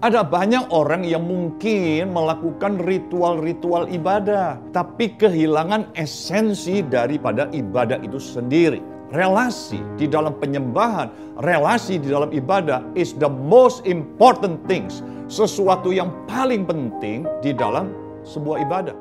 Ada banyak orang yang mungkin melakukan ritual-ritual ibadah, tapi kehilangan esensi daripada ibadah itu sendiri. Relasi di dalam penyembahan, relasi di dalam ibadah is the most important things. Sesuatu yang paling penting di dalam sebuah ibadah.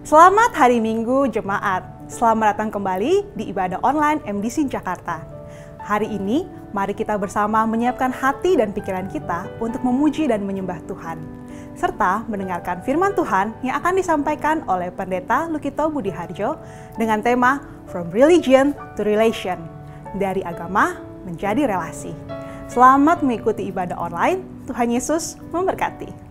Selamat hari Minggu Jemaat. Selamat datang kembali di ibadah online MDC Jakarta. Hari ini, mari kita bersama menyiapkan hati dan pikiran kita untuk memuji dan menyembah Tuhan, serta mendengarkan firman Tuhan yang akan disampaikan oleh Pendeta Lukito Budiharjo dengan tema From Religion to Relation, dari agama menjadi relasi. Selamat mengikuti ibadah online. Tuhan Yesus memberkati.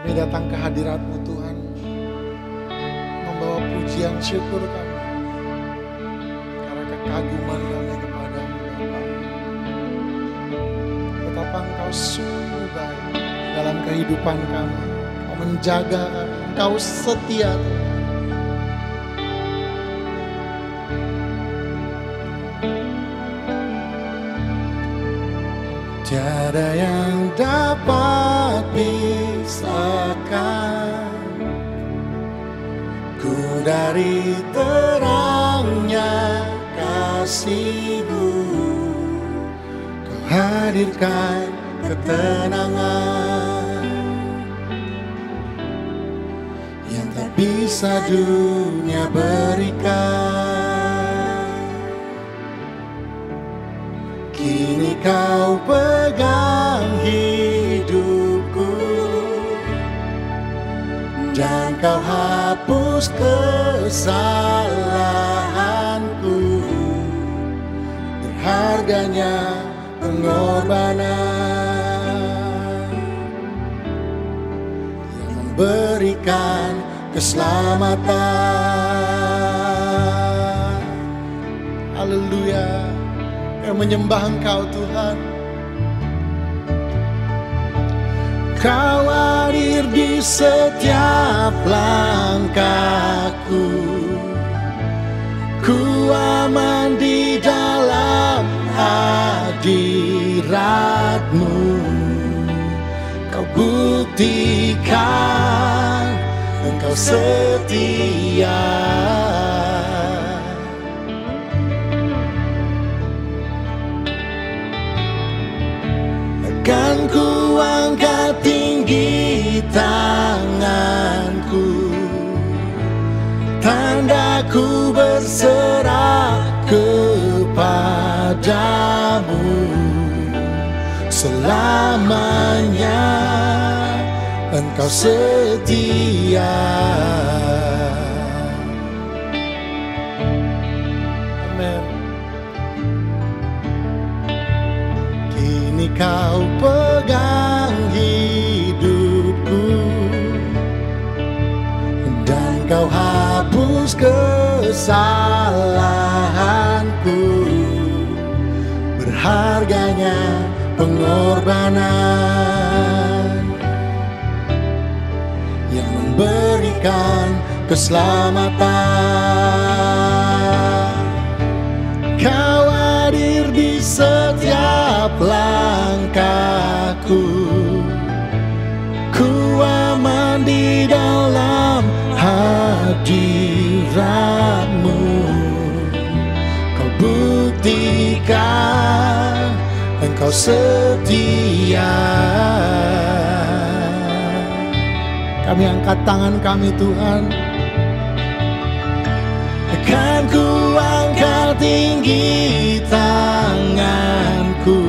Kami datang ke hadirat-Mu Tuhan, membawa pujian syukur kami, karena kekaguman kami kepadamu Bapa. Betapa Engkau sungguh baik dalam kehidupan kami, Engkau menjaga kami, Engkau setia Tuhan. Tiada yang dapat pisahkan ku dari terangnya kasih-Mu. Kau hadirkan ketenangan yang tak bisa dunia berikan. Kini Kau pegang hidupku dan Kau hapus kesalahanku. Berharganya pengorbanan yang memberikan keselamatan. Haleluya. Kami menyembah Engkau Tuhan. Kau hadir di setiap langkahku, ku aman di dalam hadirat-Mu. Kau buktikan Engkau setia. Kan ku angkat tinggi tanganku, tandaku berserah kepadamu. Selamanya Engkau setia. Amin. kini kau pegang hidupku, dan kau hapus kesalahanku. Berharganya pengorbanan yang memberikan keselamatan. Kau hadir di setiap langkahku, ku aman di dalam hadiratmu. Kau buktikan Engkau setia. Kami angkat tangan kami Tuhan, akan ku angkat tinggi tanganku,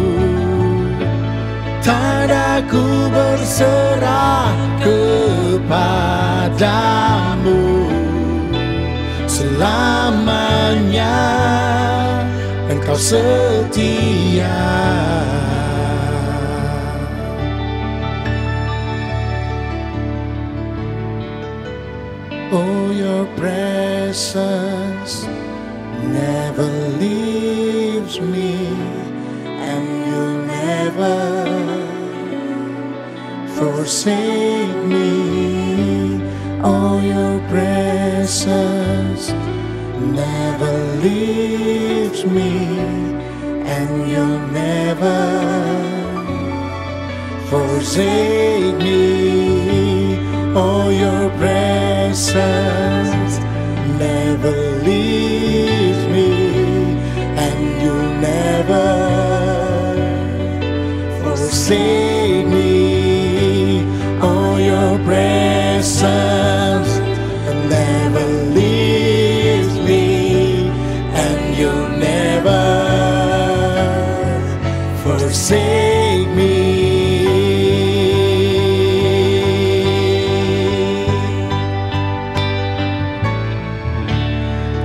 tadaku berserah kepadamu. Selamanya Engkau setia. Oh, your presence never leaves me, and you'll never forsake me. Oh, your presence never leaves me, and you'll never forsake me. Oh, your presence never leaves me, and you'll never forsake me. Oh, your presence never leaves me, and you'll never forsake me.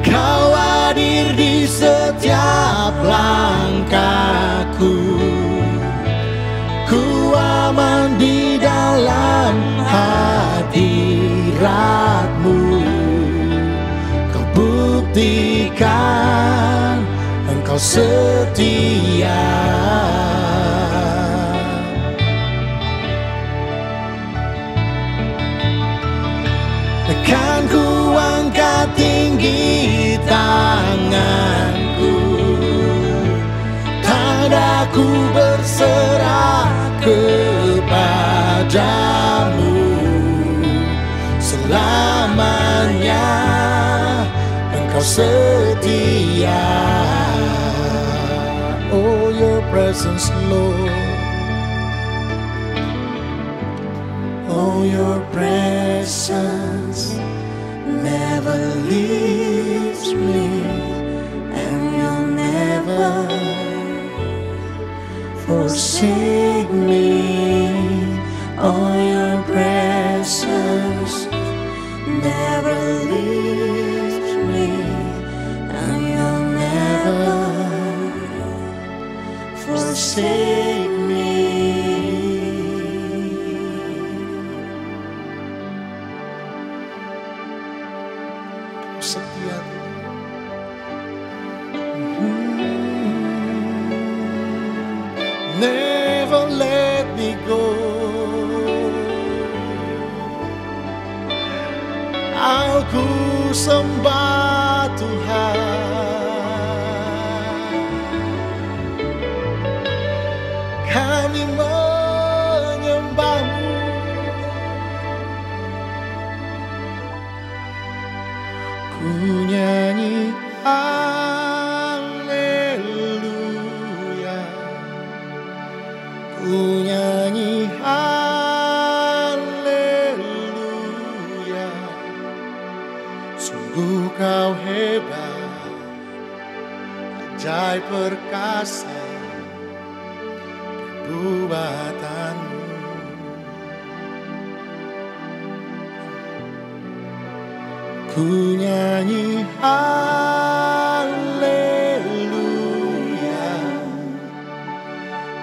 Kau hadir di setiap langkahku, ku aman di dalam hadiratmu. Kau buktikan Engkau setia. Akan ku angkat tinggi tanganku, tadaku berserah kepadamu. Selamanya Engkau setia. Oh, your presence, Lord. Oh, your presence never leaves me, and you'll never forsake me. Oh, your presence never leaves me, and you'll never forsake me. Setia never let me go. Aku sembah Tuhan, kami menyembah-Mu. Ku nyanyi haleluya, ku nyanyi haleluya. Sungguh Kau hebat, ajaib perkasa perbuatan-Mu. Ku nyanyi haleluya,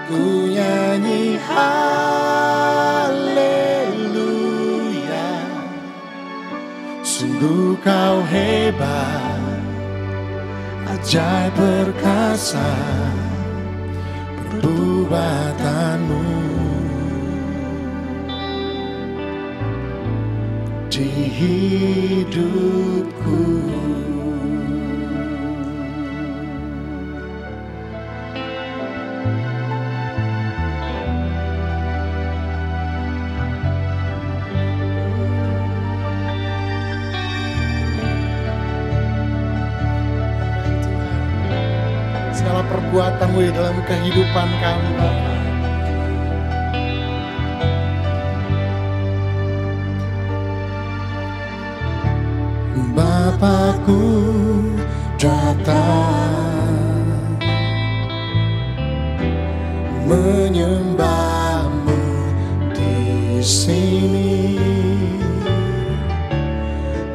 ku nyanyi nyanyi haleluya. Sungguh kau hebat, ajaib perkasa perbuatanmu di hidupku. Segala perbuatan-Mu di dalam kehidupan kami, Bapa. Bapakku datang menyembah-Mu di sini.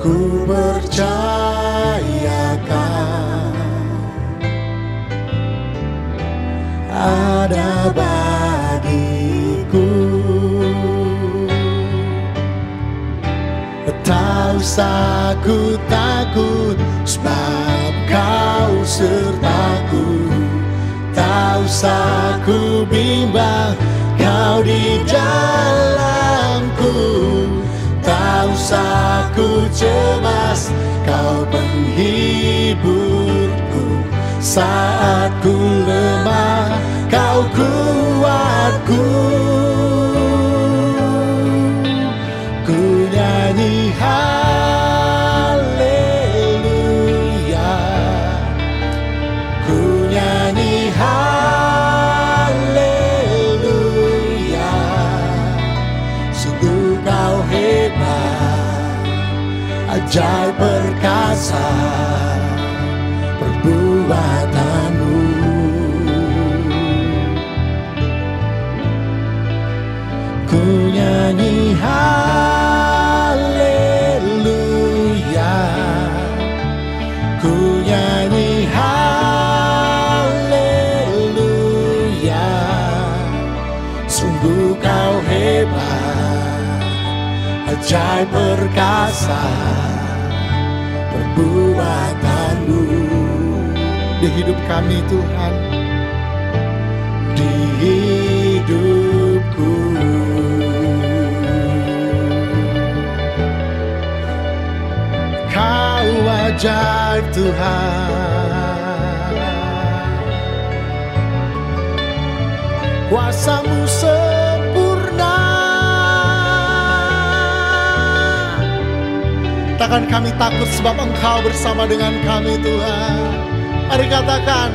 Ku percayakan ada bagiku. Tak usah ku takut, sebab Kau sertaku. Tak usah ku bimbang, Kau di dalamku. Tak usah ku cemas, Kau penghiburku. Saat ku lemah, Kau kuatku. Ku nyanyi haleluya. Ku nyanyi haleluya. Sungguh Kau hebat, ajaib perkasa perbuatanmu. Ku nyanyi haleluya. Ku nyanyi haleluya. Sungguh Kau hebat, ajaib perkasa perbuatanmu di hidup kami, Tuhan, di hidupku. Kau ajaib, Tuhan, kuasa-Mu sempurna. Takkan kami takut sebab Engkau bersama dengan kami, Tuhan. Mari katakan,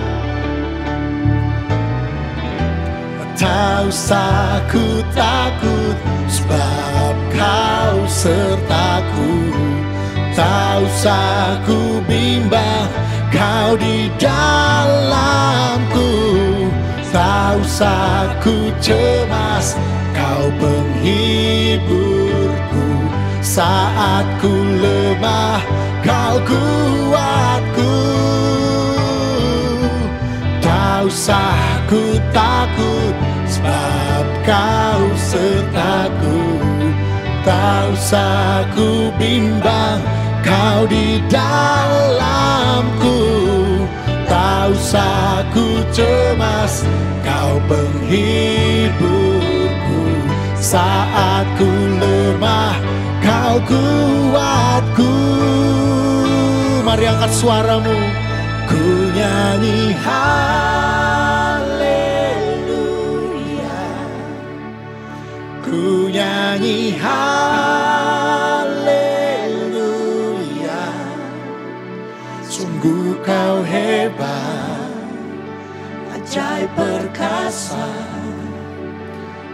tak usah ku takut, sebab Kau sertaku. Tak usah ku bimbang, Kau di dalamku. Tak usah ku cemas, Kau penghiburku. Saat ku lemah, Kau kuatku. Tak usah ku takut, sebab Kau sertaku. Tak usah ku bimbang, Kau di dalamku. Tak usah ku cemas, Kau penghiburku. Saat ku lemah, Kau kuatku. Mari angkat suaramu. Ku nyanyi haleluya. Ku nyanyi haleluya. Sungguh Kau hebat, ajaib perkasa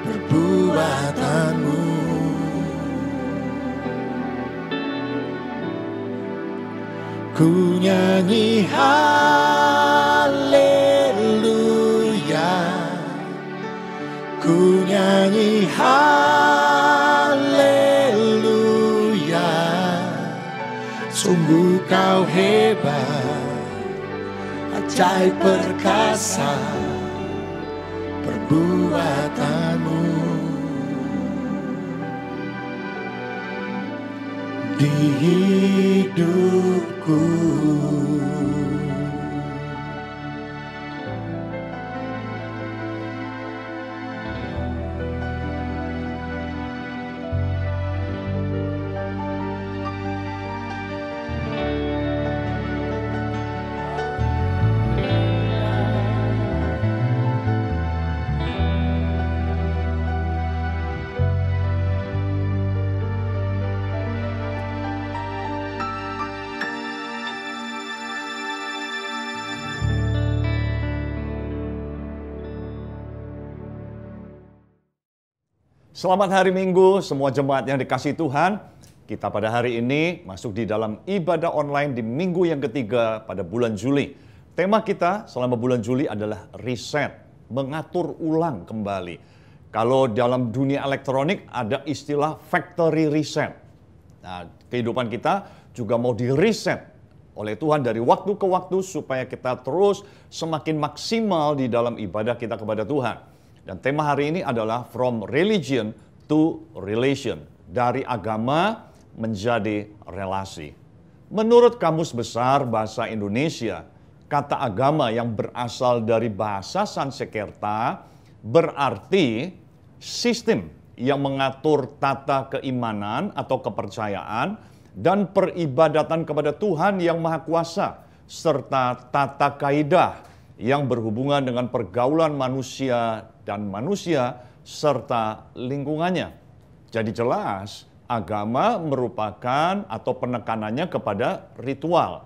perbuatanmu. Ku nyanyi haleluya. Ku nyanyi haleluya. Sungguh Kau hebat, ajaib perkasa buatanmu di hidupku. Selamat hari Minggu, semua jemaat yang dikasihi Tuhan. Kita pada hari ini masuk di dalam ibadah online di minggu yang ketiga pada bulan Juli. Tema kita selama bulan Juli adalah reset, mengatur ulang kembali. Kalau dalam dunia elektronik ada istilah factory reset. Nah, kehidupan kita juga mau di-reset oleh Tuhan dari waktu ke waktu supaya kita terus semakin maksimal di dalam ibadah kita kepada Tuhan. Dan tema hari ini adalah From Religion to Relation. Dari agama menjadi relasi. Menurut Kamus Besar Bahasa Indonesia, kata agama yang berasal dari bahasa Sanskerta berarti sistem yang mengatur tata keimanan atau kepercayaan dan peribadatan kepada Tuhan yang Maha Kuasa, serta tata kaidah yang berhubungan dengan pergaulan manusia dan manusia serta lingkungannya. Jadi jelas, agama merupakan atau penekanannya kepada ritual.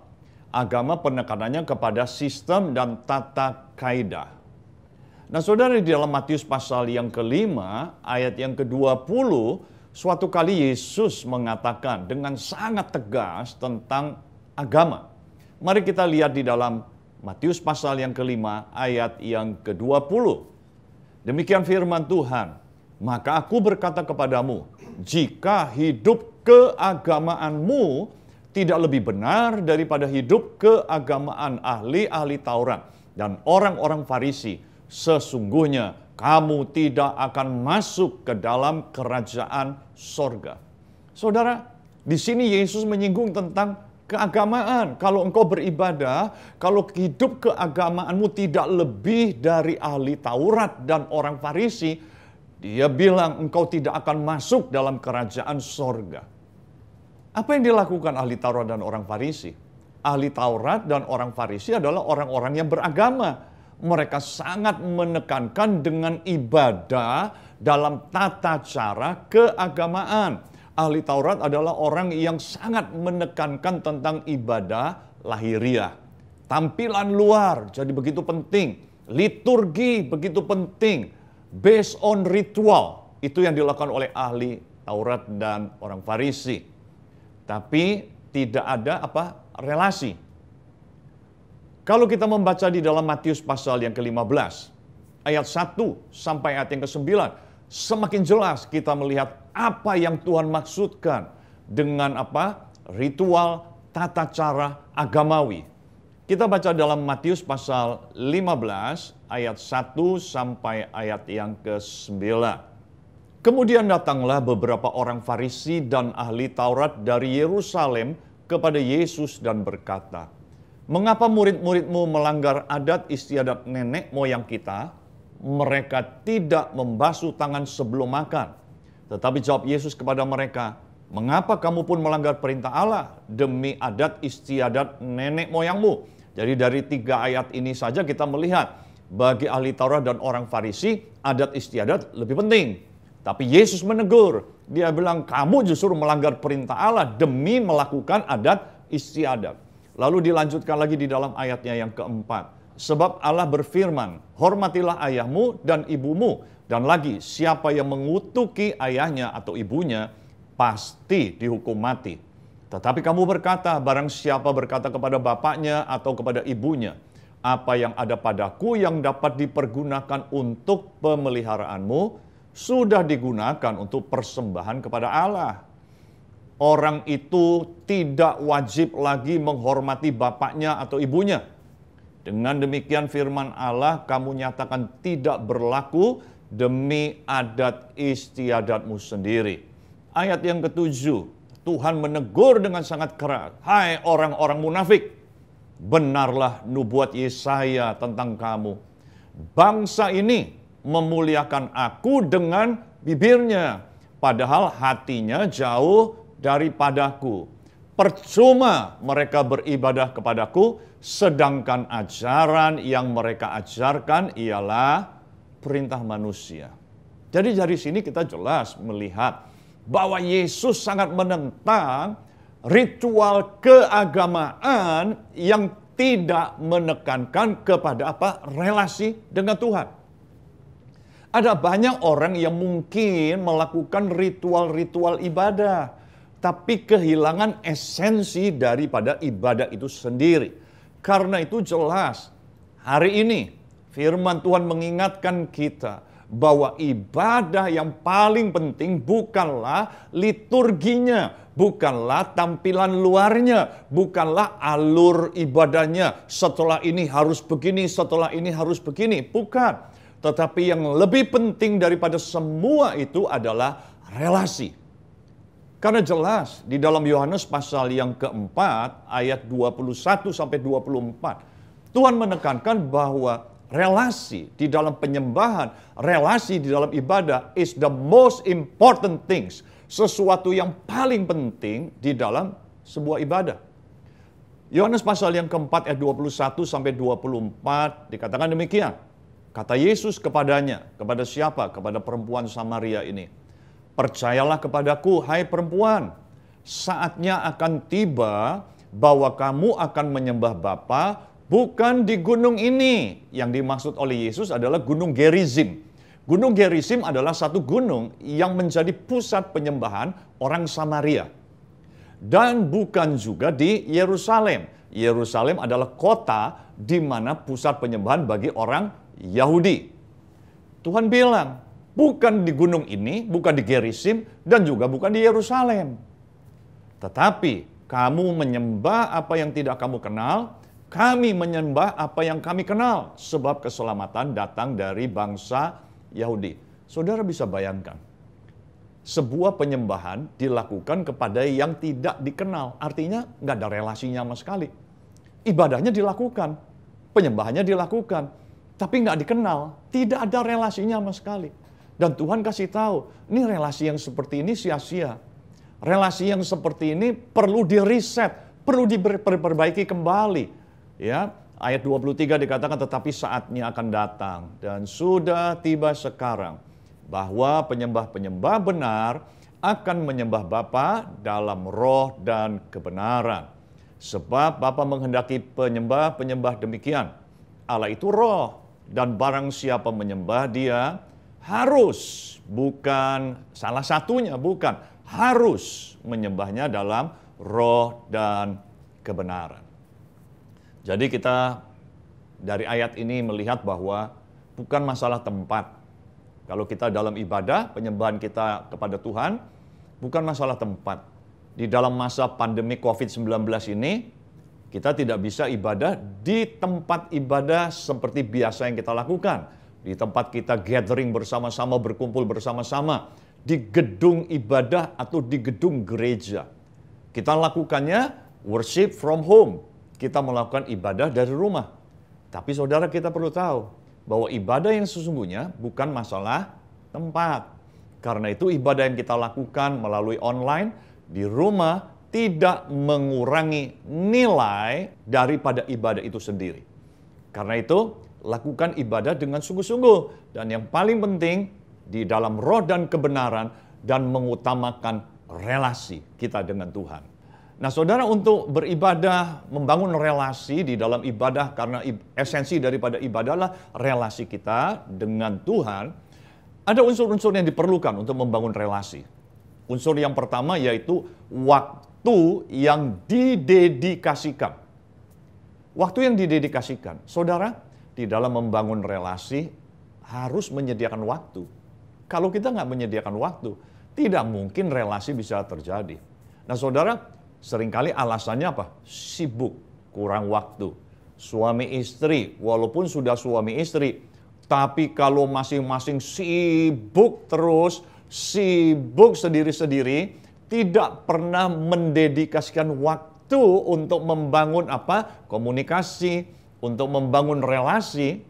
Agama penekanannya kepada sistem dan tata kaidah. Nah, saudara, di dalam Matius pasal yang kelima, ayat yang ke-20, suatu kali Yesus mengatakan dengan sangat tegas tentang agama. Mari kita lihat di dalam Matius pasal yang kelima, ayat yang ke-20. Demikian firman Tuhan, maka aku berkata kepadamu, jika hidup keagamaanmu tidak lebih benar daripada hidup keagamaan ahli-ahli Taurat dan orang-orang Farisi, sesungguhnya kamu tidak akan masuk ke dalam kerajaan sorga. Saudara, di sini Yesus menyinggung tentang keagamaan. Kalau engkau beribadah, kalau hidup keagamaanmu tidak lebih dari ahli Taurat dan orang Farisi, dia bilang engkau tidak akan masuk dalam kerajaan sorga. Apa yang dilakukan ahli Taurat dan orang Farisi? Ahli Taurat dan orang Farisi adalah orang-orang yang beragama. Mereka sangat menekankan dengan ibadah dalam tata cara keagamaan. Ahli Taurat adalah orang yang sangat menekankan tentang ibadah lahiriah. Tampilan luar jadi begitu penting. Liturgi begitu penting. Based on ritual. Itu yang dilakukan oleh ahli Taurat dan orang Farisi. Tapi tidak ada relasi. Kalau kita membaca di dalam Matius pasal yang ke-15, ayat 1 sampai ayat yang ke-9, semakin jelas kita melihat apa yang Tuhan maksudkan dengan ritual tata cara agamawi. Kita baca dalam Matius pasal 15 ayat 1 sampai ayat yang ke-9. Kemudian datanglah beberapa orang Farisi dan ahli Taurat dari Yerusalem kepada Yesus dan berkata, "Mengapa murid-muridmu melanggar adat istiadat nenek moyang kita? Mereka tidak membasuh tangan sebelum makan." Tetapi jawab Yesus kepada mereka, "Mengapa kamu pun melanggar perintah Allah demi adat istiadat nenek moyangmu?" Jadi dari 3 ayat ini saja kita melihat bagi ahli Taurat dan orang Farisi adat istiadat lebih penting. Tapi Yesus menegur, dia bilang kamu justru melanggar perintah Allah demi melakukan adat istiadat. Lalu dilanjutkan lagi di dalam ayatnya yang keempat. Sebab Allah berfirman, hormatilah ayahmu dan ibumu. Dan lagi, siapa yang mengutuki ayahnya atau ibunya, pasti dihukum mati. Tetapi kamu berkata, barang siapa berkata kepada bapaknya atau kepada ibunya, apa yang ada padaku yang dapat dipergunakan untuk pemeliharaanmu, sudah digunakan untuk persembahan kepada Allah. Orang itu tidak wajib lagi menghormati bapaknya atau ibunya. Dengan demikian firman Allah kamu nyatakan tidak berlaku demi adat istiadatmu sendiri. Ayat yang ketujuh, Tuhan menegur dengan sangat keras, hai orang-orang munafik, benarlah nubuat Yesaya tentang kamu. Bangsa ini memuliakan aku dengan bibirnya, padahal hatinya jauh daripadaku. Percuma mereka beribadah kepadaku, sedangkan ajaran yang mereka ajarkan ialah perintah manusia. Jadi dari sini kita jelas melihat bahwa Yesus sangat menentang ritual keagamaan yang tidak menekankan kepada relasi dengan Tuhan. Ada banyak orang yang mungkin melakukan ritual-ritual ibadah, tapi kehilangan esensi daripada ibadah itu sendiri. Karena itu jelas, hari ini firman Tuhan mengingatkan kita bahwa ibadah yang paling penting bukanlah liturginya, bukanlah tampilan luarnya, bukanlah alur ibadahnya. Setelah ini harus begini, setelah ini harus begini. Bukan. Tetapi yang lebih penting daripada semua itu adalah relasi. Karena jelas di dalam Yohanes pasal yang keempat ayat 21-24 Tuhan menekankan bahwa relasi di dalam penyembahan, relasi di dalam ibadah is the most important things. Sesuatu yang paling penting di dalam sebuah ibadah. Yohanes pasal yang keempat ayat 21-24 dikatakan demikian. Kata Yesus kepadanya, kepada siapa? Kepada perempuan Samaria ini. Percayalah kepadaku, hai perempuan, saatnya akan tiba bahwa kamu akan menyembah Bapa bukan di gunung ini. Yang dimaksud oleh Yesus adalah gunung Gerizim. Gunung Gerizim adalah satu gunung yang menjadi pusat penyembahan orang Samaria. Dan bukan juga di Yerusalem. Yerusalem adalah kota di mana pusat penyembahan bagi orang Yahudi. Tuhan bilang, bukan di gunung ini, bukan di Gerizim, dan juga bukan di Yerusalem. Tetapi kamu menyembah apa yang tidak kamu kenal, kami menyembah apa yang kami kenal, sebab keselamatan datang dari bangsa Yahudi. Saudara bisa bayangkan, sebuah penyembahan dilakukan kepada yang tidak dikenal, artinya nggak ada relasinya sama sekali. Ibadahnya dilakukan, penyembahannya dilakukan, tapi nggak dikenal, tidak ada relasinya sama sekali. Dan Tuhan kasih tahu, ini relasi yang seperti ini sia-sia. Relasi yang seperti ini perlu di-reset, perlu diperbaiki kembali. Ya, ayat 23 dikatakan, tetapi saatnya akan datang dan sudah tiba sekarang bahwa penyembah-penyembah benar akan menyembah Bapa dalam roh dan kebenaran. Sebab Bapa menghendaki penyembah-penyembah demikian. Allah itu roh, dan barang siapa menyembah Dia harus, bukan salah satunya, bukan, harus menyembahnya dalam roh dan kebenaran. Jadi kita dari ayat ini melihat bahwa bukan masalah tempat. Kalau kita dalam ibadah, penyembahan kita kepada Tuhan, bukan masalah tempat. Di dalam masa pandemi COVID-19 ini, kita tidak bisa ibadah di tempat ibadah seperti biasa yang kita lakukan. Di tempat kita gathering bersama-sama, berkumpul bersama-sama, di gedung ibadah atau di gedung gereja. Kita lakukannya worship from home. Kita melakukan ibadah dari rumah. Tapi saudara, kita perlu tahu bahwa ibadah yang sesungguhnya bukan masalah tempat. Karena itu ibadah yang kita lakukan melalui online di rumah tidak mengurangi nilai daripada ibadah itu sendiri. Karena itu, lakukan ibadah dengan sungguh-sungguh. Dan yang paling penting, di dalam roh dan kebenaran, dan mengutamakan relasi kita dengan Tuhan. Nah saudara, untuk beribadah, membangun relasi di dalam ibadah, karena esensi daripada ibadah adalah relasi kita dengan Tuhan, ada unsur-unsur yang diperlukan untuk membangun relasi. Unsur yang pertama yaitu waktu yang didedikasikan. Waktu yang didedikasikan. Saudara, di dalam membangun relasi harus menyediakan waktu. Kalau kita nggak menyediakan waktu, tidak mungkin relasi bisa terjadi. Nah saudara, seringkali alasannya apa? Sibuk, kurang waktu. suami istri, walaupun sudah suami istri, tapi kalau masing-masing sibuk terus, sibuk sendiri-sendiri, tidak pernah mendedikasikan waktu untuk membangun komunikasi, untuk membangun relasi,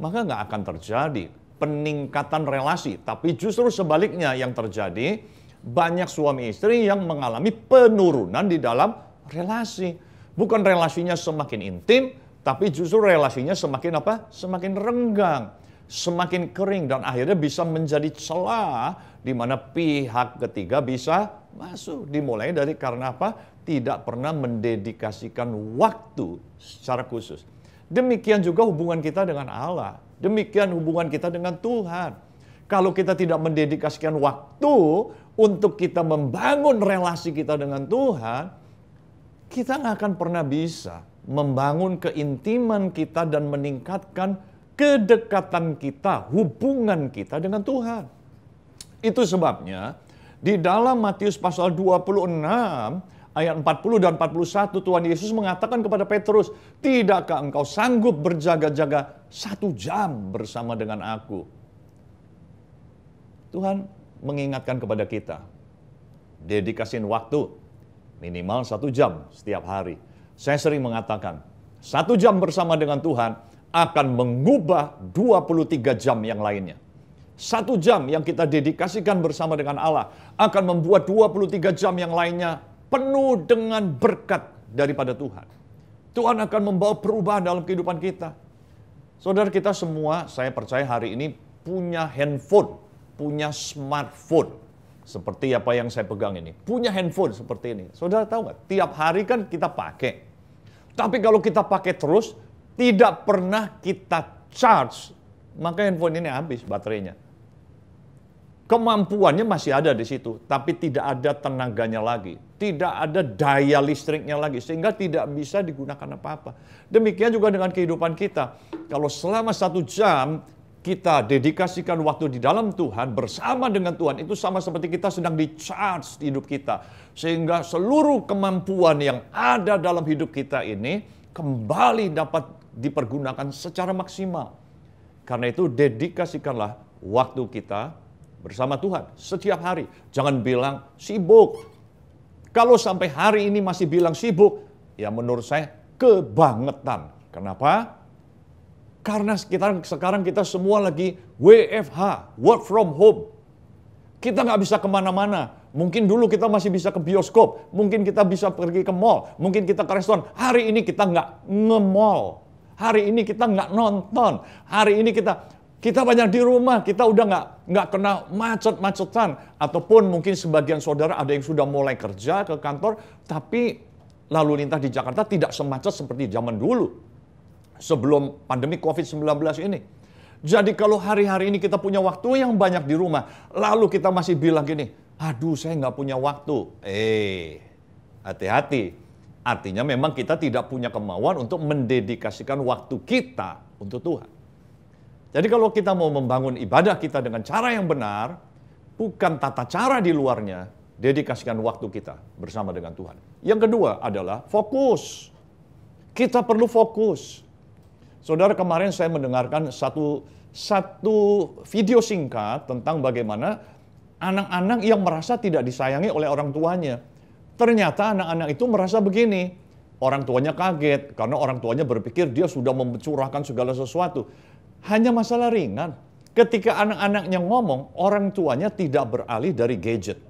maka nggak akan terjadi peningkatan relasi. Tapi justru sebaliknya yang terjadi, banyak suami istri yang mengalami penurunan di dalam relasi. Bukan relasinya semakin intim, tapi justru relasinya semakin semakin renggang, semakin kering, dan akhirnya bisa menjadi celah di mana pihak ketiga bisa masuk. Dimulai dari karena tidak pernah mendedikasikan waktu secara khusus. Demikian juga hubungan kita dengan Allah. Demikian hubungan kita dengan Tuhan. Kalau kita tidak mendedikasikan waktu untuk kita membangun relasi kita dengan Tuhan, kita nggak akan pernah bisa membangun keintiman kita dan meningkatkan kedekatan kita, hubungan kita dengan Tuhan. Itu sebabnya di dalam Matius pasal 26 ayat 40 dan 41, Tuhan Yesus mengatakan kepada Petrus, "Tidakkah engkau sanggup berjaga-jaga 1 jam bersama dengan aku?" Tuhan mengingatkan kepada kita, dedikasiin waktu minimal 1 jam setiap hari. Saya sering mengatakan, 1 jam bersama dengan Tuhan akan mengubah 23 jam yang lainnya. 1 jam yang kita dedikasikan bersama dengan Allah akan membuat 23 jam yang lainnya penuh dengan berkat daripada Tuhan. Tuhan akan membawa perubahan dalam kehidupan kita. Saudara, kita semua, saya percaya hari ini punya handphone, punya smartphone. Seperti apa yang saya pegang ini. Punya handphone seperti ini. Saudara tahu nggak? Tiap hari kan kita pakai. Tapi kalau kita pakai terus, tidak pernah kita charge, maka handphone ini habis baterainya. Kemampuannya masih ada di situ, tapi tidak ada tenaganya lagi. Tidak ada daya listriknya lagi, sehingga tidak bisa digunakan apa-apa. Demikian juga dengan kehidupan kita. Kalau selama 1 jam kita dedikasikan waktu di dalam Tuhan, bersama dengan Tuhan, itu sama seperti kita sedang di-charge di hidup kita. Sehingga seluruh kemampuan yang ada dalam hidup kita ini kembali dapat dipergunakan secara maksimal. Karena itu dedikasikanlah waktu kita bersama Tuhan setiap hari. Jangan bilang sibuk. Kalau sampai hari ini masih bilang sibuk, ya menurut saya kebangetan. Kenapa? Karena sekarang kita semua lagi WFH, work from home. Kita nggak bisa kemana-mana. Mungkin dulu kita masih bisa ke bioskop, mungkin kita bisa pergi ke mall, mungkin kita ke restoran. Hari ini kita nggak nge-mall. Hari ini kita nggak nonton. Hari ini kita banyak di rumah, kita udah nggak kena macet-macetan. Ataupun mungkin sebagian saudara ada yang sudah mulai kerja ke kantor, tapi lalu lintas di Jakarta tidak semacet seperti zaman dulu. Sebelum pandemi COVID-19 ini. Jadi kalau hari-hari ini kita punya waktu yang banyak di rumah, lalu kita masih bilang gini, aduh saya nggak punya waktu. Hati-hati. Artinya memang kita tidak punya kemauan untuk mendedikasikan waktu kita untuk Tuhan. Jadi kalau kita mau membangun ibadah kita dengan cara yang benar, bukan tata cara di luarnya, dedikasikan waktu kita bersama dengan Tuhan. Yang kedua adalah fokus. Kita perlu fokus. Saudara, kemarin saya mendengarkan satu video singkat tentang bagaimana anak-anak yang merasa tidak disayangi oleh orang tuanya. Ternyata anak-anak itu merasa begini, orang tuanya kaget karena orang tuanya berpikir dia sudah mencurahkan segala sesuatu. Hanya masalah ringan. Ketika anak-anaknya ngomong, orang tuanya tidak beralih dari gadget.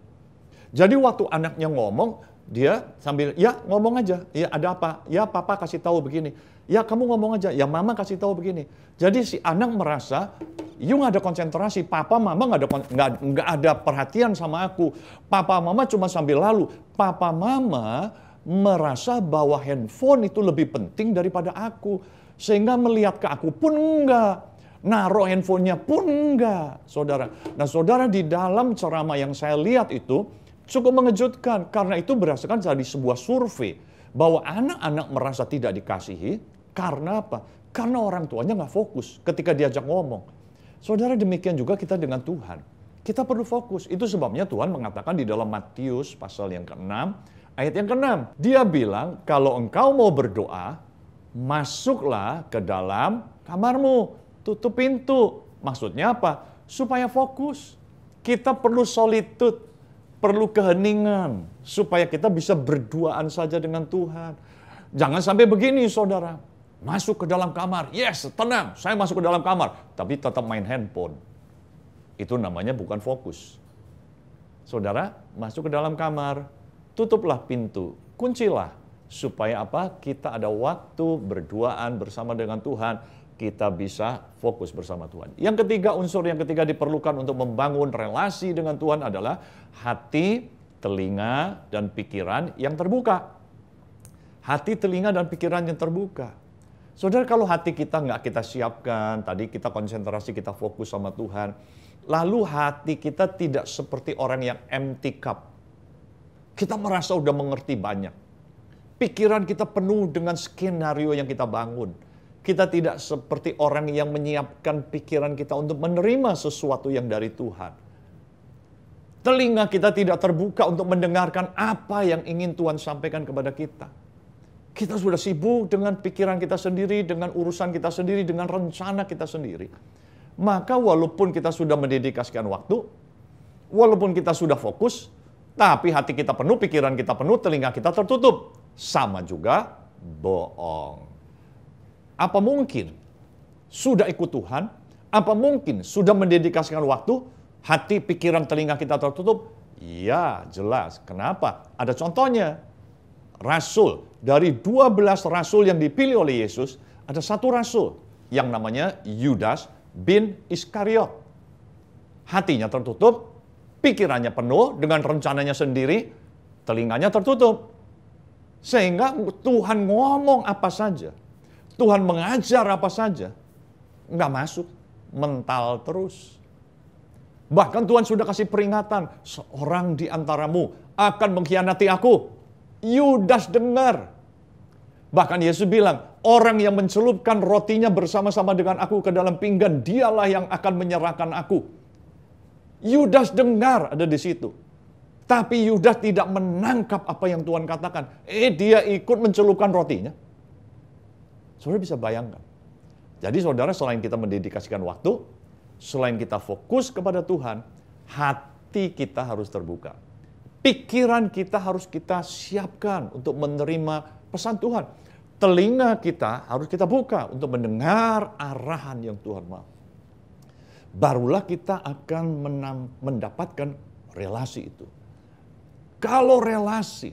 Jadi waktu anaknya ngomong, dia sambil, ya ngomong aja, ya ada apa, ya papa kasih tahu begini, ya kamu ngomong aja, ya mama kasih tahu begini. Jadi si anak merasa, you nggak ada konsentrasi, papa mama nggak ada perhatian sama aku, papa mama cuma sambil lalu, papa mama merasa bahwa handphone itu lebih penting daripada aku, sehingga melihat ke aku pun enggak, naruh handphonenya pun enggak, saudara. Nah saudara, di dalam ceramah yang saya lihat itu, cukup mengejutkan, karena itu berdasarkan dari sebuah survei bahwa anak-anak merasa tidak dikasihi karena apa? Karena orang tuanya nggak fokus ketika diajak ngomong. Saudara, demikian juga kita dengan Tuhan. Kita perlu fokus. Itu sebabnya Tuhan mengatakan di dalam Matius pasal yang ke-6, ayat yang ke-6. Dia bilang, kalau engkau mau berdoa, masuklah ke dalam kamarmu, tutup pintu. Maksudnya apa? Supaya fokus. Kita perlu solitude, perlu keheningan, supaya kita bisa berduaan saja dengan Tuhan. Jangan sampai begini, saudara. Masuk ke dalam kamar, yes, tenang, saya masuk ke dalam kamar, tapi tetap main handphone. Itu namanya bukan fokus. Saudara, masuk ke dalam kamar, tutuplah pintu, kuncilah. Supaya apa? Kita ada waktu berduaan bersama dengan Tuhan, kita bisa fokus bersama Tuhan. Yang ketiga, unsur yang ketiga diperlukan untuk membangun relasi dengan Tuhan adalah hati, telinga, dan pikiran yang terbuka. Hati, telinga, dan pikiran yang terbuka. Saudara, kalau hati kita nggak kita siapkan, tadi kita konsentrasi, kita fokus sama Tuhan, lalu hati kita tidak seperti orang yang empty cup. Kita merasa udah mengerti banyak. Pikiran kita penuh dengan skenario yang kita bangun. Kita tidak seperti orang yang menyiapkan pikiran kita untuk menerima sesuatu yang dari Tuhan. Telinga kita tidak terbuka untuk mendengarkan apa yang ingin Tuhan sampaikan kepada kita. Kita sudah sibuk dengan pikiran kita sendiri, dengan urusan kita sendiri, dengan rencana kita sendiri. Maka walaupun kita sudah mendedikasikan waktu, walaupun kita sudah fokus, tapi hati kita penuh, pikiran kita penuh, telinga kita tertutup. Sama juga bohong. Apa mungkin sudah ikut Tuhan? Apa mungkin sudah mendedikasikan waktu? Hati, pikiran, telinga kita tertutup? Ya, jelas. Kenapa? Ada contohnya. Rasul, dari 12 rasul yang dipilih oleh Yesus, ada satu rasul yang namanya Yudas bin Iskariot. Hatinya tertutup, pikirannya penuh dengan rencananya sendiri, telinganya tertutup. Sehingga Tuhan ngomong apa saja, Tuhan mengajar apa saja, nggak masuk, mental terus. Bahkan Tuhan sudah kasih peringatan, seorang di antaramu akan mengkhianati aku. Yudas dengar. Bahkan Yesus bilang, orang yang mencelupkan rotinya bersama-sama dengan aku ke dalam pinggan, dialah yang akan menyerahkan aku. Yudas dengar ada di situ. Tapi Yudas tidak menangkap apa yang Tuhan katakan. Dia ikut mencelupkan rotinya. Saudara bisa bayangkan. Jadi saudara, selain kita mendedikasikan waktu, selain kita fokus kepada Tuhan, hati kita harus terbuka. Pikiran kita harus kita siapkan untuk menerima pesan Tuhan. Telinga kita harus kita buka untuk mendengar arahan yang Tuhan mau. Barulah kita akan mendapatkan relasi itu. Kalau relasi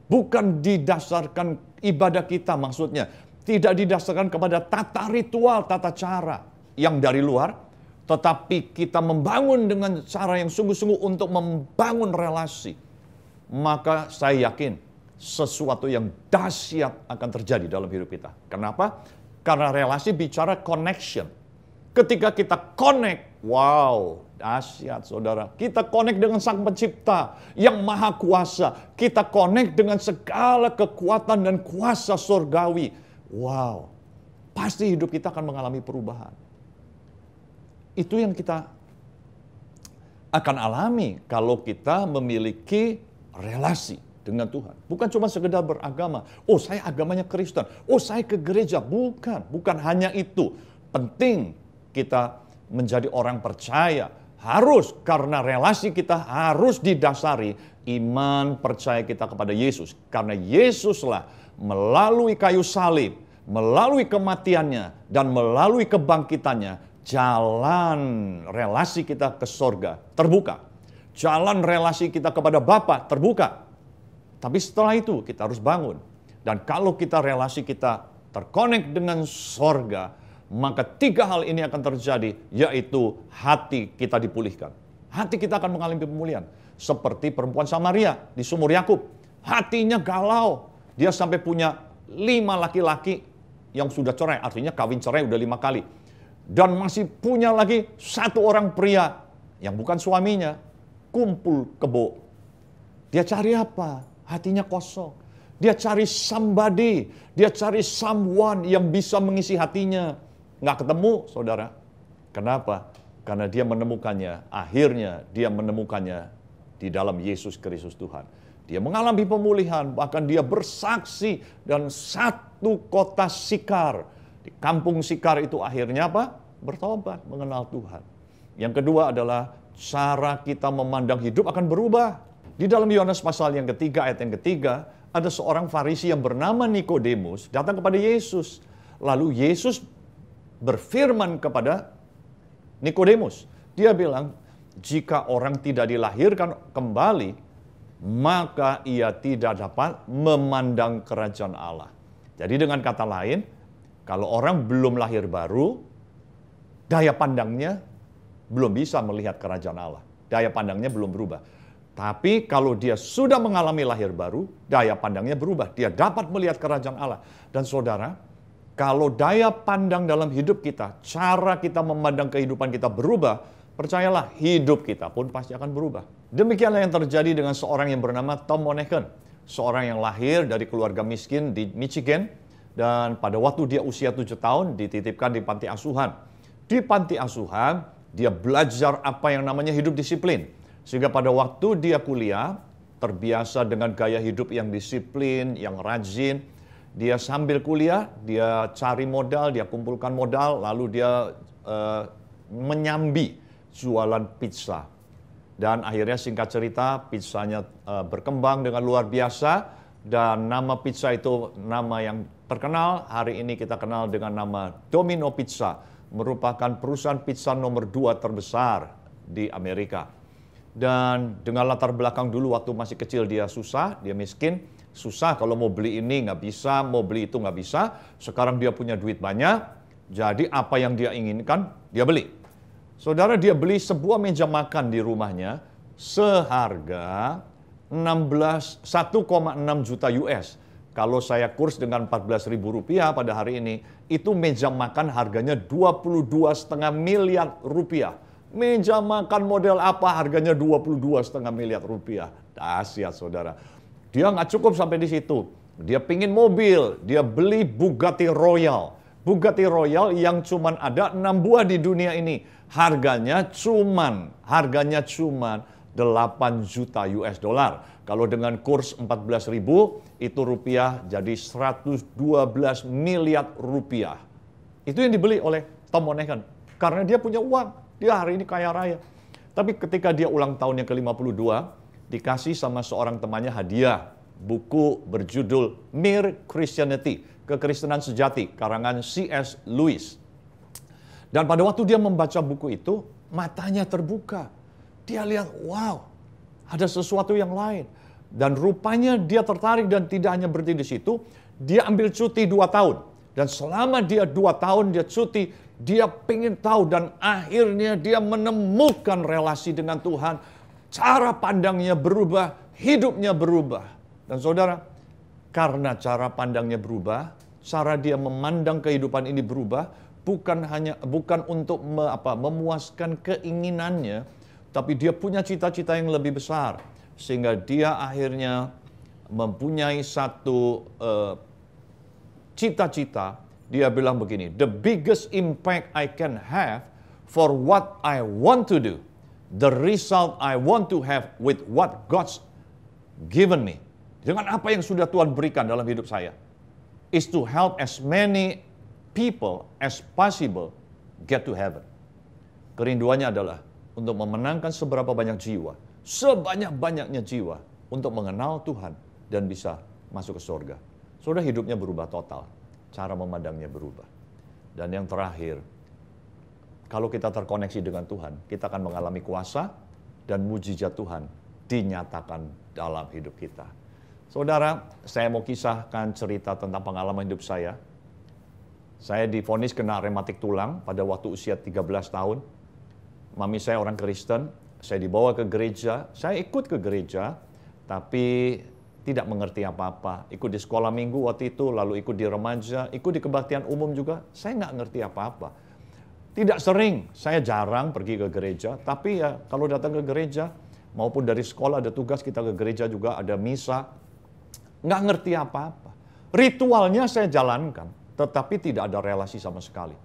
bukan didasarkan ibadah kita, maksudnya tidak didasarkan kepada tata ritual, tata cara yang dari luar, tetapi kita membangun dengan cara yang sungguh-sungguh untuk membangun relasi, maka saya yakin sesuatu yang dahsyat akan terjadi dalam hidup kita. Kenapa? Karena relasi bicara connection. Ketika kita connect, wow, dahsyat saudara. Kita connect dengan Sang Pencipta yang Maha Kuasa. Kita connect dengan segala kekuatan dan kuasa surgawi. Wow, pasti hidup kita akan mengalami perubahan. Itu yang kita akan alami kalau kita memiliki relasi dengan Tuhan. Bukan cuma sekedar beragama. Oh, saya agamanya Kristen. Oh, saya ke gereja. Bukan hanya itu. Penting kita menjadi orang percaya. Harus, karena relasi kita harus didasari iman percaya kita kepada Yesus. Karena Yesuslah melalui kayu salib, melalui kematiannya, dan melalui kebangkitannya, jalan relasi kita ke sorga terbuka. Jalan relasi kita kepada Bapa terbuka. Tapi setelah itu kita harus bangun. Dan kalau kita relasi kita terkonek dengan sorga, maka 3 hal ini akan terjadi, yaitu hati kita dipulihkan. Hati kita akan mengalami pemulihan. Seperti perempuan Samaria di sumur Yakub. Hatinya galau. Dia sampai punya 5 laki-laki yang sudah cerai. Artinya kawin cerai udah 5 kali. Dan masih punya lagi 1 orang pria yang bukan suaminya, kumpul kebo. Dia cari apa? Hatinya kosong. Dia cari somebody, dia cari someone yang bisa mengisi hatinya. Nggak ketemu, saudara. Kenapa? Karena dia menemukannya, akhirnya dia menemukannya di dalam Yesus Kristus Tuhan. Dia mengalami pemulihan, bahkan dia bersaksi dan satu kota Sikar. Di kampung Sikar itu akhirnya apa? Bertobat, mengenal Tuhan. Yang kedua adalah cara kita memandang hidup akan berubah. Di dalam Yohanes pasal yang ketiga, ayat yang ketiga, ada seorang Farisi yang bernama Nikodemus datang kepada Yesus. Lalu Yesus berfirman kepada Nikodemus. Dia bilang, jika orang tidak dilahirkan kembali, maka ia tidak dapat memandang kerajaan Allah. Jadi dengan kata lain, kalau orang belum lahir baru, daya pandangnya belum bisa melihat kerajaan Allah. Daya pandangnya belum berubah. Tapi kalau dia sudah mengalami lahir baru, daya pandangnya berubah. Dia dapat melihat kerajaan Allah. Dan saudara, kalau daya pandang dalam hidup kita, cara kita memandang kehidupan kita berubah, percayalah hidup kita pun pasti akan berubah. Demikianlah yang terjadi dengan seorang yang bernama Tom Monaghan. Seorang yang lahir dari keluarga miskin di Michigan. Dan pada waktu dia usia 7 tahun dititipkan di panti asuhan. Di panti asuhan, dia belajar apa yang namanya hidup disiplin. Sehingga pada waktu dia kuliah, terbiasa dengan gaya hidup yang disiplin, yang rajin. Dia sambil kuliah, dia cari modal, dia kumpulkan modal, lalu dia menyambi jualan pizza. Dan akhirnya singkat cerita, pizzanya berkembang dengan luar biasa. Dan nama pizza itu nama yang terkenal, hari ini kita kenal dengan nama Domino Pizza. Merupakan perusahaan pizza nomor 2 terbesar di Amerika. Dan dengan latar belakang dulu waktu masih kecil dia susah, dia miskin. Susah kalau mau beli ini nggak bisa, mau beli itu nggak bisa. Sekarang dia punya duit banyak, jadi apa yang dia inginkan, dia beli. Saudara, dia beli sebuah meja makan di rumahnya seharga 1,6 juta US. Kalau saya kurs dengan Rp14.000 pada hari ini, itu meja makan harganya 22,5 miliar rupiah. Meja makan model apa harganya 22,5 miliar rupiah? Dahsyat saudara. Dia nggak cukup sampai di situ. Dia pingin mobil, dia beli Bugatti Royal. Bugatti Royal yang cuman ada 6 buah di dunia ini. Harganya cuman 8 juta US dollar. Kalau dengan kurs 14.000, itu rupiah jadi 112 miliar rupiah. Itu yang dibeli oleh Tom Monaghan. Karena dia punya uang. Dia hari ini kaya raya. Tapi ketika dia ulang tahun yang ke-52, dikasih sama seorang temannya hadiah. Buku berjudul Mere Christianity. Kekristenan Sejati. Karangan C.S. Lewis. Dan pada waktu dia membaca buku itu, matanya terbuka. Dia lihat, wow, ada sesuatu yang lain. Dan rupanya dia tertarik dan tidak hanya berhenti di situ, dia ambil cuti 2 tahun. Dan selama dia 2 tahun dia cuti, dia pengen tahu dan akhirnya dia menemukan relasi dengan Tuhan. Cara pandangnya berubah, hidupnya berubah. Dan saudara, karena cara pandangnya berubah, cara dia memandang kehidupan ini berubah, bukan untuk memuaskan keinginannya, tapi dia punya cita-cita yang lebih besar. Sehingga dia akhirnya mempunyai satu cita-cita. Dia bilang begini, the biggest impact I can have for what I want to do, the result I want to have with what God's given me. Dengan apa yang sudah Tuhan berikan dalam hidup saya, is to help as many people as possible get to heaven. Kerinduannya adalah untuk memenangkan seberapa banyak jiwa, sebanyak-banyaknya jiwa untuk mengenal Tuhan dan bisa masuk ke surga. Sudah hidupnya berubah total, cara memandangnya berubah. Dan yang terakhir, kalau kita terkoneksi dengan Tuhan, kita akan mengalami kuasa dan mujizat Tuhan dinyatakan dalam hidup kita. Saudara, saya mau kisahkan cerita tentang pengalaman hidup saya. Saya divonis kena rematik tulang pada waktu usia 13 tahun. Mami saya orang Kristen, saya dibawa ke gereja, saya ikut ke gereja, tapi tidak mengerti apa-apa. Ikut di sekolah minggu waktu itu, lalu ikut di remaja, ikut di kebaktian umum juga, saya nggak ngerti apa-apa. Tidak sering, saya jarang pergi ke gereja, tapi ya kalau datang ke gereja, maupun dari sekolah ada tugas kita ke gereja juga, ada misa, nggak ngerti apa-apa. Ritualnya saya jalankan, tetapi tidak ada relasi sama sekali.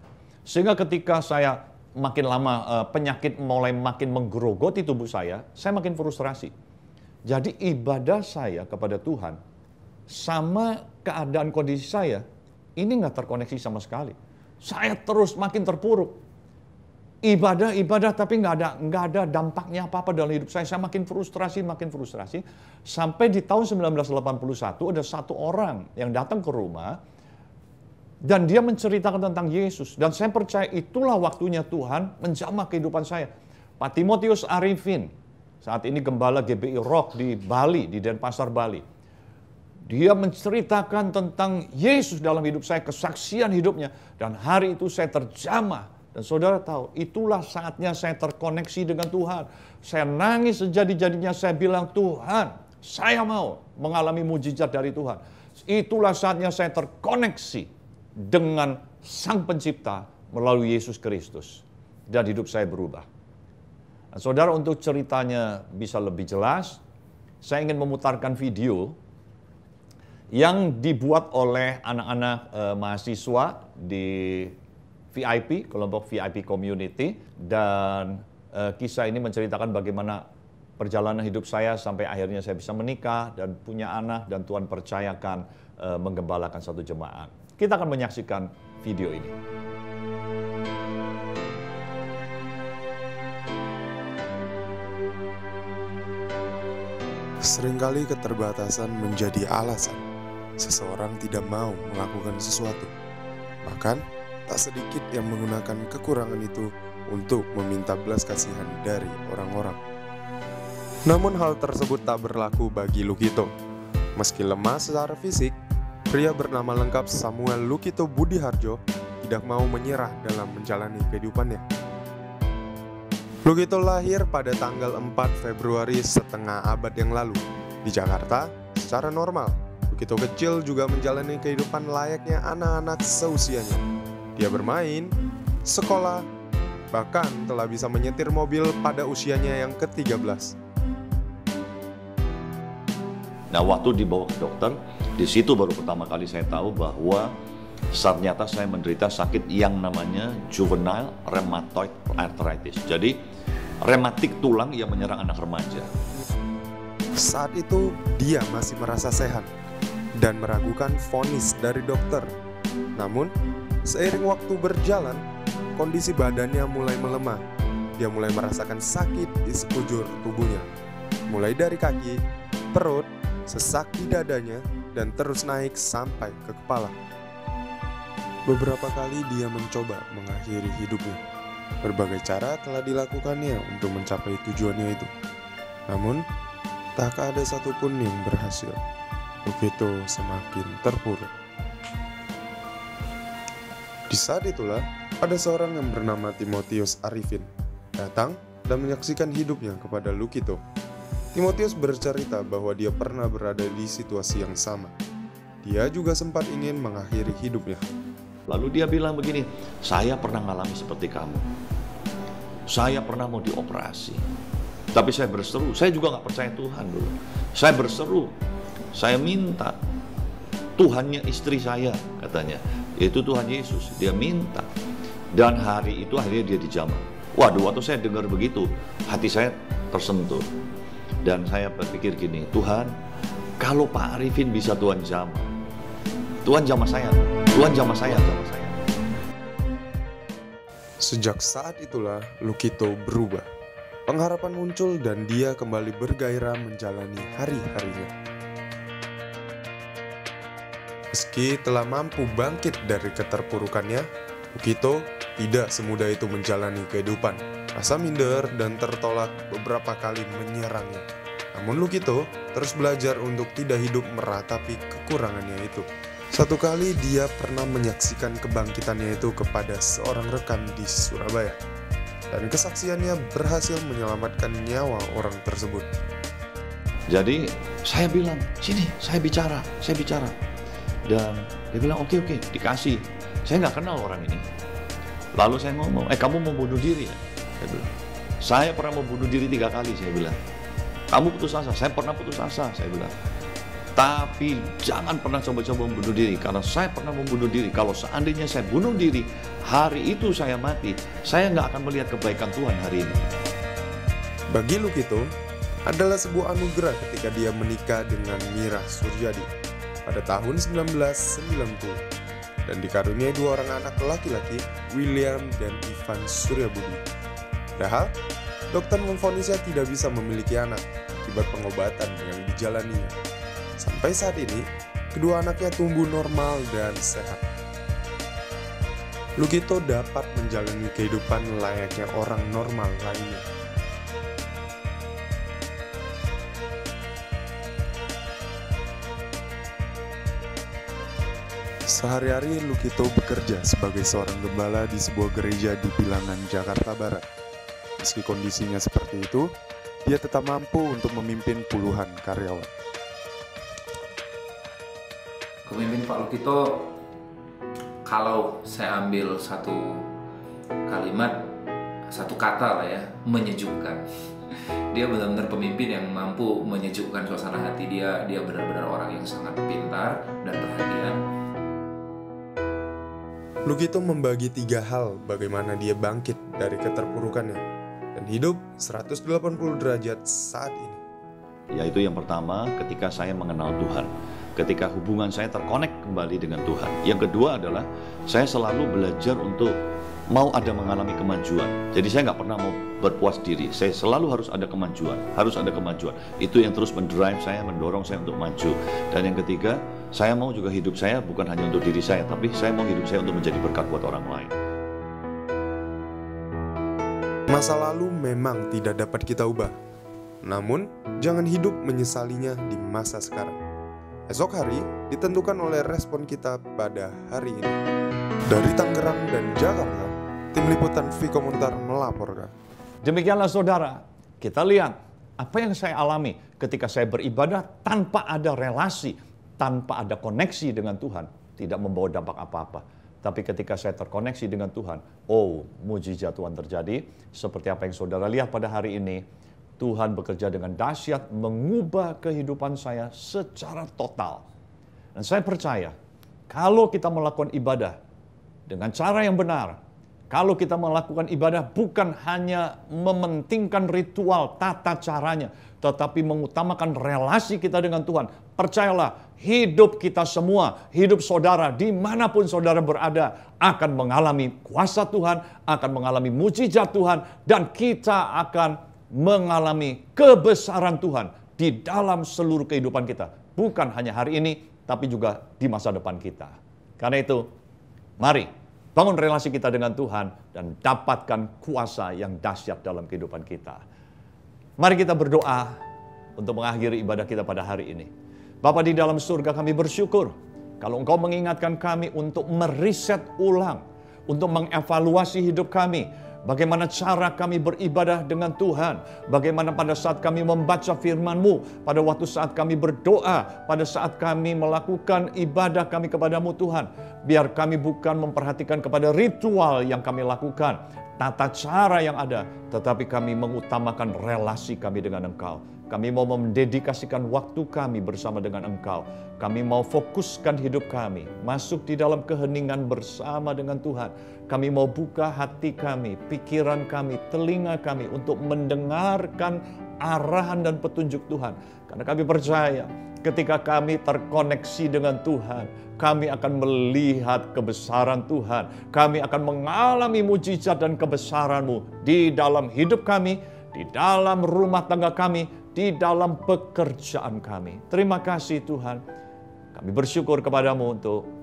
Sehingga ketika saya makin lama penyakit mulai makin menggerogoti tubuh saya makin frustrasi. Jadi ibadah saya kepada Tuhan sama keadaan kondisi saya ini nggak terkoneksi sama sekali. Saya terus makin terpuruk. Ibadah tapi nggak ada dampaknya apa-apa dalam hidup saya. Saya makin frustrasi. Sampai di tahun 1981 ada satu orang yang datang ke rumah dan dia menceritakan tentang Yesus. Dan saya percaya itulah waktunya Tuhan menjamah kehidupan saya. Pak Timotius Arifin, saat ini gembala GBI Rock di Bali, di Denpasar, Bali. Dia menceritakan tentang Yesus dalam hidup saya, kesaksian hidupnya. Dan hari itu saya terjamah. Dan saudara tahu, itulah saatnya saya terkoneksi dengan Tuhan. Saya nangis sejadi-jadinya, saya bilang, Tuhan, saya mau mengalami mujizat dari Tuhan. Itulah saatnya saya terkoneksi dengan Sang Pencipta melalui Yesus Kristus. Dan hidup saya berubah. Nah, saudara, untuk ceritanya bisa lebih jelas, saya ingin memutarkan video yang dibuat oleh anak-anak mahasiswa di VIP, kelompok VIP Community, dan kisah ini menceritakan bagaimana perjalanan hidup saya sampai akhirnya saya bisa menikah dan punya anak dan Tuhan percayakan menggembalakan satu jemaat. Kita akan menyaksikan video ini. Seringkali keterbatasan menjadi alasan seseorang tidak mau melakukan sesuatu. Bahkan, tak sedikit yang menggunakan kekurangan itu untuk meminta belas kasihan dari orang-orang. Namun hal tersebut tak berlaku bagi Lukito. Meski lemah secara fisik, pria bernama lengkap Samuel Lukito Budiharjo tidak mau menyerah dalam menjalani kehidupannya. Lukito lahir pada tanggal 4 Februari setengah abad yang lalu di Jakarta. Secara normal, Lukito kecil juga menjalani kehidupan layaknya anak-anak seusianya. Dia bermain, sekolah, bahkan telah bisa menyetir mobil pada usianya yang ke-13. Nah, waktu dibawa ke dokter, di situ baru pertama kali saya tahu bahwa ternyata saya menderita sakit yang namanya juvenile rheumatoid arthritis. Jadi, rematik tulang yang menyerang anak remaja. Saat itu, dia masih merasa sehat dan meragukan vonis dari dokter. Namun, seiring waktu berjalan, kondisi badannya mulai melemah. Dia mulai merasakan sakit di sekujur tubuhnya. Mulai dari kaki, perut, sesak di dadanya, dan terus naik sampai ke kepala. Beberapa kali dia mencoba mengakhiri hidupnya. Berbagai cara telah dilakukannya untuk mencapai tujuannya itu. Namun, tak ada satupun yang berhasil. Lukito semakin terpuruk. Di saat itulah, ada seorang yang bernama Timotius Arifin datang dan menyaksikan hidupnya kepada Lukito. Timotius bercerita bahwa dia pernah berada di situasi yang sama. Dia juga sempat ingin mengakhiri hidupnya. Lalu dia bilang begini, saya pernah mengalami seperti kamu. Saya pernah mau dioperasi. Tapi saya berseru, saya juga nggak percaya Tuhan dulu. Saya berseru, saya minta Tuhannya istri saya, katanya. Itu Tuhan Yesus, dia minta. Dan hari itu akhirnya dia dijamah. Waduh, waktu saya dengar begitu, hati saya tersentuh. Dan saya berpikir gini, Tuhan, kalau Pak Arifin bisa Tuhan jamah, Tuhan jamah saya, Tuhan jamah saya. Sejak saat itulah Lukito berubah. Pengharapan muncul dan dia kembali bergairah menjalani hari-harinya. Meski telah mampu bangkit dari keterpurukannya, Lukito tidak semudah itu menjalani kehidupan. Rasa minder dan tertolak beberapa kali menyerangnya. Namun Lukito terus belajar untuk tidak hidup meratapi kekurangannya itu. Satu kali dia pernah menyaksikan kebangkitannya itu kepada seorang rekan di Surabaya. Dan kesaksiannya berhasil menyelamatkan nyawa orang tersebut. Jadi saya bilang, sini saya bicara. Dan dia bilang, oke, dikasih. Saya nggak kenal orang ini. Lalu saya ngomong, kamu mau bunuh diri ya? Saya bilang, saya pernah mau bunuh diri 3 kali, saya bilang. Kamu putus asa? Saya pernah putus asa, saya bilang. Tapi jangan pernah coba-coba membunuh diri, karena saya pernah membunuh diri. Kalau seandainya saya bunuh diri, hari itu saya mati, saya nggak akan melihat kebaikan Tuhan hari ini. Bagi Lukito, adalah sebuah anugerah ketika dia menikah dengan Mira Suryadi pada tahun 1990 dan dikaruniai 2 orang anak laki-laki, William dan Ivan Suryabudi. Padahal, dokter memvonisnya tidak bisa memiliki anak akibat pengobatan yang dijalaninya. Sampai saat ini, kedua anaknya tumbuh normal dan sehat. Lukito dapat menjalani kehidupan layaknya orang normal lainnya. Sehari-hari Lukito bekerja sebagai seorang gembala di sebuah gereja di Bilangan, Jakarta Barat. Meski kondisinya seperti itu, dia tetap mampu untuk memimpin puluhan karyawan. Pemimpin Pak Lukito, kalau saya ambil satu kalimat, satu kata lah ya, menyejukkan. Dia benar-benar pemimpin yang mampu menyejukkan suasana hati. Dia benar-benar orang yang sangat pintar dan perhatian. Lukito membagi 3 hal bagaimana dia bangkit dari keterpurukannya dan hidup 180 derajat saat ini. Yaitu yang pertama, ketika saya mengenal Tuhan. Ketika hubungan saya terkonek kembali dengan Tuhan. Yang kedua adalah saya selalu belajar untuk mau ada mengalami kemajuan. Jadi saya nggak pernah mau berpuas diri. Saya selalu harus ada kemajuan. Harus ada kemajuan. Itu yang terus mendrive saya, mendorong saya untuk maju. Dan yang ketiga, saya mau juga hidup saya bukan hanya untuk diri saya, tapi saya mau hidup saya untuk menjadi berkat buat orang lain. Masa lalu memang tidak dapat kita ubah. Namun, jangan hidup menyesalinya di masa sekarang. Esok hari ditentukan oleh respon kita pada hari ini. Dari Tangerang dan Jakarta, tim liputan V-Komentar melaporkan. Demikianlah saudara, kita lihat apa yang saya alami ketika saya beribadah tanpa ada relasi, tanpa ada koneksi dengan Tuhan, tidak membawa dampak apa-apa. Tapi ketika saya terkoneksi dengan Tuhan, mujizat Tuhan terjadi. Seperti apa yang saudara lihat pada hari ini, Tuhan bekerja dengan dahsyat mengubah kehidupan saya secara total. Dan saya percaya, kalau kita melakukan ibadah dengan cara yang benar, kalau kita melakukan ibadah bukan hanya mementingkan ritual, tata caranya, tetapi mengutamakan relasi kita dengan Tuhan. Percayalah, hidup kita semua, hidup saudara, dimanapun saudara berada, akan mengalami kuasa Tuhan, akan mengalami mujizat Tuhan, dan kita akan mengalami kebesaran Tuhan di dalam seluruh kehidupan kita. Bukan hanya hari ini, tapi juga di masa depan kita. Karena itu, mari bangun relasi kita dengan Tuhan dan dapatkan kuasa yang dahsyat dalam kehidupan kita. Mari kita berdoa untuk mengakhiri ibadah kita pada hari ini. Bapa di dalam surga, kami bersyukur kalau Engkau mengingatkan kami untuk meriset ulang, untuk mengevaluasi hidup kami. Bagaimana cara kami beribadah dengan Tuhan. Bagaimana pada saat kami membaca firman-Mu. Pada waktu saat kami berdoa. Pada saat kami melakukan ibadah kami kepadamu Tuhan. Biar kami bukan memperhatikan kepada ritual yang kami lakukan. Tata cara yang ada. Tetapi kami mengutamakan relasi kami dengan Engkau. Kami mau mendedikasikan waktu kami bersama dengan Engkau. Kami mau fokuskan hidup kami. Masuk di dalam keheningan bersama dengan Tuhan. Kami mau buka hati kami, pikiran kami, telinga kami untuk mendengarkan arahan dan petunjuk Tuhan. Karena kami percaya ketika kami terkoneksi dengan Tuhan, kami akan melihat kebesaran Tuhan. Kami akan mengalami mujizat dan kebesaran-Mu di dalam hidup kami, di dalam rumah tangga kami, di dalam pekerjaan kami. Terima kasih Tuhan. Kami bersyukur kepadamu untuk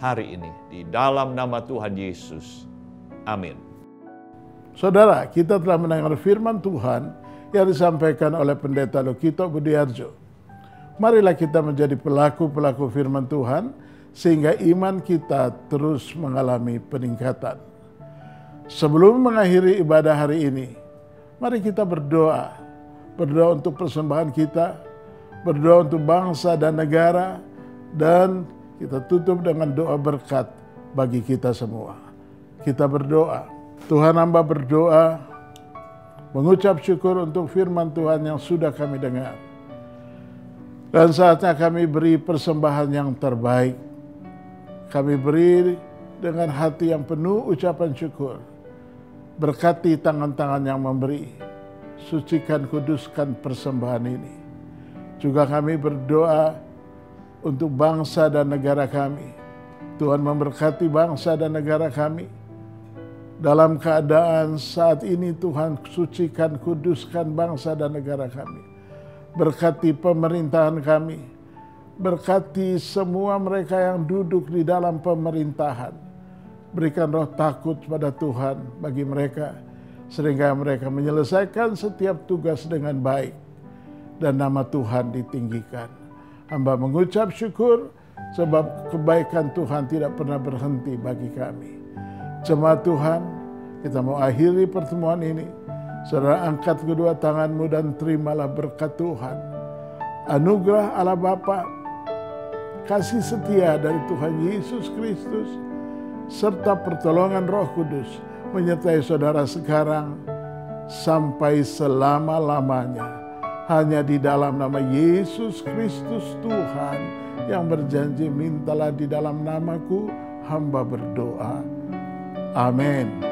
hari ini. Di dalam nama Tuhan Yesus. Amin. Saudara, kita telah mendengar firman Tuhan yang disampaikan oleh Pendeta Lukito Budiarjo. Marilah kita menjadi pelaku-pelaku firman Tuhan sehingga iman kita terus mengalami peningkatan. Sebelum mengakhiri ibadah hari ini, mari kita berdoa. Berdoa untuk persembahan kita, berdoa untuk bangsa dan negara, dan kita tutup dengan doa berkat bagi kita semua. Kita berdoa. Tuhan, hamba berdoa, mengucap syukur untuk firman Tuhan yang sudah kami dengar. Dan saatnya kami beri persembahan yang terbaik. Kami beri dengan hati yang penuh ucapan syukur. Berkati tangan-tangan yang memberi. sucikan, kuduskan persembahan ini. Juga kami berdoa untuk bangsa dan negara kami. Tuhan memberkati bangsa dan negara kami. Dalam keadaan saat ini Tuhan sucikan, kuduskan bangsa dan negara kami. Berkati pemerintahan kami. Berkati semua mereka yang duduk di dalam pemerintahan. Berikan roh takut pada Tuhan bagi mereka, sehingga mereka menyelesaikan setiap tugas dengan baik dan nama Tuhan ditinggikan. Hamba mengucap syukur sebab kebaikan Tuhan tidak pernah berhenti bagi kami. Jemaat Tuhan, kita mau akhiri pertemuan ini. Saudara angkat kedua tanganmu dan terimalah berkat Tuhan. Anugerah Allah Bapa, kasih setia dari Tuhan Yesus Kristus, serta pertolongan Roh Kudus menyertai saudara sekarang sampai selama-lamanya. Hanya di dalam nama Yesus Kristus Tuhan yang berjanji, mintalah di dalam namaku, hamba berdoa. Amin.